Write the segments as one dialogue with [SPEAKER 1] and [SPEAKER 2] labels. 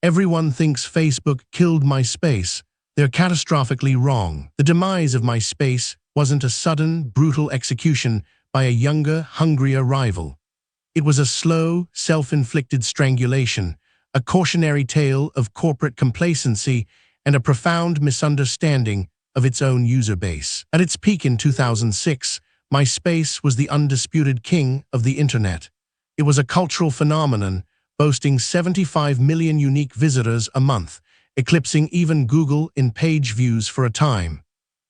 [SPEAKER 1] Everyone thinks Facebook killed MySpace. They're catastrophically wrong. The demise of MySpace wasn't a sudden, brutal execution by a younger, hungrier rival. It was a slow, self-inflicted strangulation, a cautionary tale of corporate complacency and a profound misunderstanding of its own user base. At its peak in 2006, MySpace was the undisputed king of the internet. It was a cultural phenomenon, boasting 75 million unique visitors a month, eclipsing even Google in page views for a time.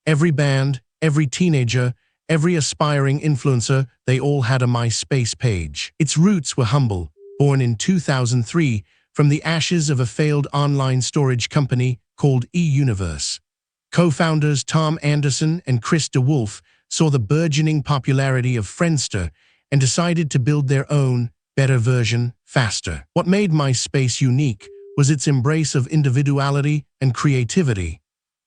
[SPEAKER 1] Every band, every teenager, every aspiring influencer, they all had a MySpace page. Its roots were humble, born in 2003 from the ashes of a failed online storage company called eUniverse. Co-founders Tom Anderson and Chris DeWolf saw the burgeoning popularity of Friendster and decided to build their own, better version faster. What made MySpace unique was its embrace of individuality and creativity.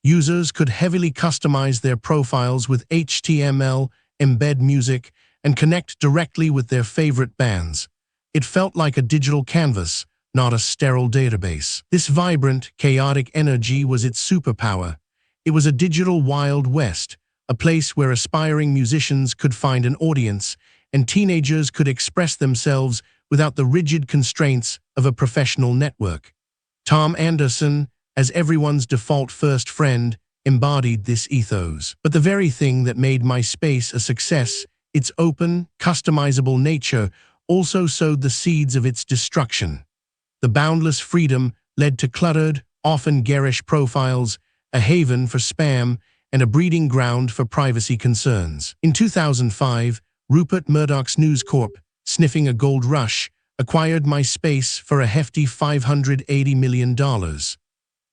[SPEAKER 1] Users could heavily customize their profiles with HTML, embed music, and connect directly with their favorite bands. It felt like a digital canvas, not a sterile database. This vibrant, chaotic energy was its superpower. It was a digital Wild West, a place where aspiring musicians could find an audience and teenagers could express themselves without the rigid constraints of a professional network. Tom Anderson, as everyone's default first friend, embodied this ethos. But the very thing that made MySpace a success, its open, customizable nature, also sowed the seeds of its destruction. The boundless freedom led to cluttered, often garish profiles, a haven for spam, and a breeding ground for privacy concerns. In 2005, Rupert Murdoch's News Corp, sniffing a gold rush, acquired MySpace for a hefty $580 million.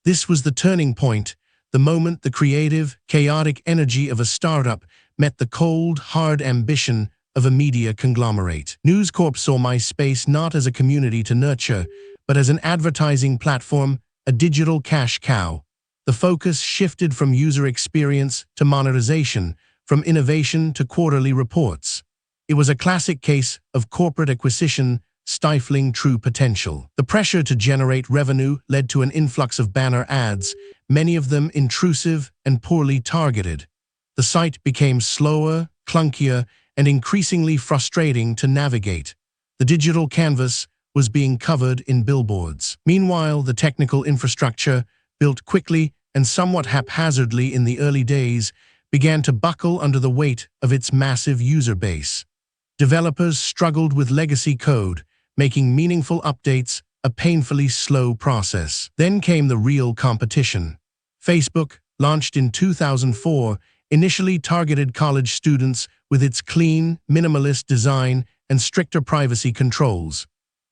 [SPEAKER 1] This was the turning point, the moment the creative, chaotic energy of a startup met the cold, hard ambition of a media conglomerate. News Corp saw MySpace not as a community to nurture, but as an advertising platform, a digital cash cow. The focus shifted from user experience to monetization, from innovation to quarterly reports. It was a classic case of corporate acquisition stifling true potential. The pressure to generate revenue led to an influx of banner ads, many of them intrusive and poorly targeted. The site became slower, clunkier, and increasingly frustrating to navigate. The digital canvas was being covered in billboards. Meanwhile, the technical infrastructure, built quickly and somewhat haphazardly in the early days, began to buckle under the weight of its massive user base. Developers struggled with legacy code, making meaningful updates a painfully slow process. Then came the real competition. Facebook, launched in 2004, initially targeted college students with its clean, minimalist design and stricter privacy controls.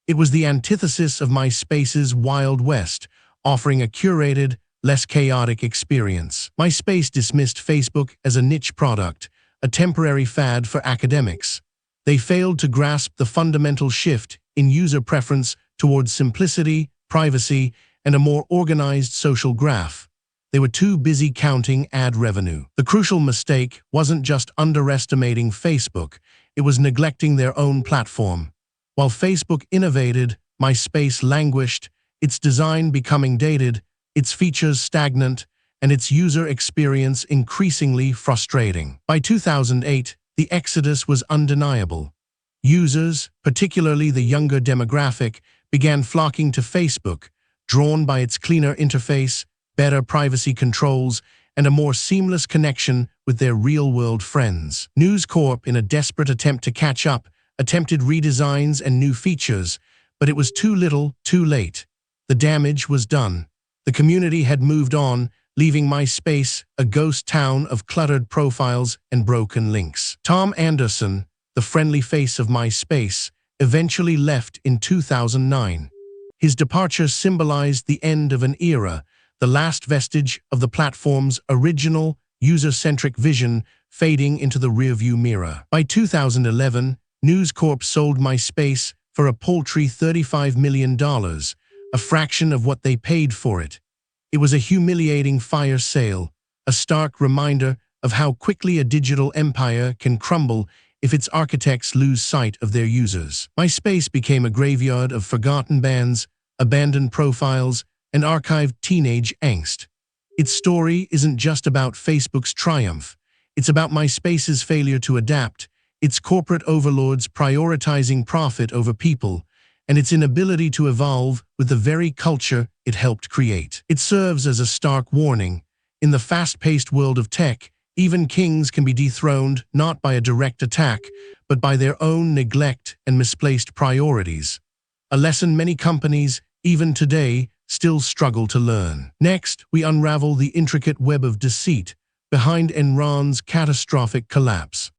[SPEAKER 1] It was the antithesis of MySpace's Wild West, offering a curated, less chaotic experience. MySpace dismissed Facebook as a niche product, a temporary fad for academics. They failed to grasp the fundamental shift in user preference towards simplicity, privacy, and a more organized social graph. They were too busy counting ad revenue. The crucial mistake wasn't just underestimating Facebook, it was neglecting their own platform. While Facebook innovated, MySpace languished, its design becoming dated, its features stagnant, and its user experience increasingly frustrating. By 2008, the exodus was undeniable. Users, particularly the younger demographic, began flocking to Facebook, drawn by its cleaner interface, better privacy controls, and a more seamless connection with their real-world friends. News Corp, in a desperate attempt to catch up, attempted redesigns and new features, but it was too little, too late. The damage was done. The community had moved on, leaving MySpace a ghost town of cluttered profiles and broken links. Tom Anderson, the friendly face of MySpace, eventually left in 2009. His departure symbolized the end of an era, the last vestige of the platform's original, user-centric vision fading into the rearview mirror. By 2011, News Corp sold MySpace for a paltry $35 million, a fraction of what they paid for it. It was a humiliating fire sale, a stark reminder of how quickly a digital empire can crumble if its architects lose sight of their users. MySpace became a graveyard of forgotten bands, abandoned profiles, and archived teenage angst. Its story isn't just about Facebook's triumph. It's about MySpace's failure to adapt, its corporate overlords prioritizing profit over people, and its inability to evolve with the very culture it helped create. It serves as a stark warning. In the fast-paced world of tech, even kings can be dethroned not by a direct attack, but by their own neglect and misplaced priorities. A lesson many companies, even today, still struggle to learn. Next, we unravel the intricate web of deceit behind Enron's catastrophic collapse.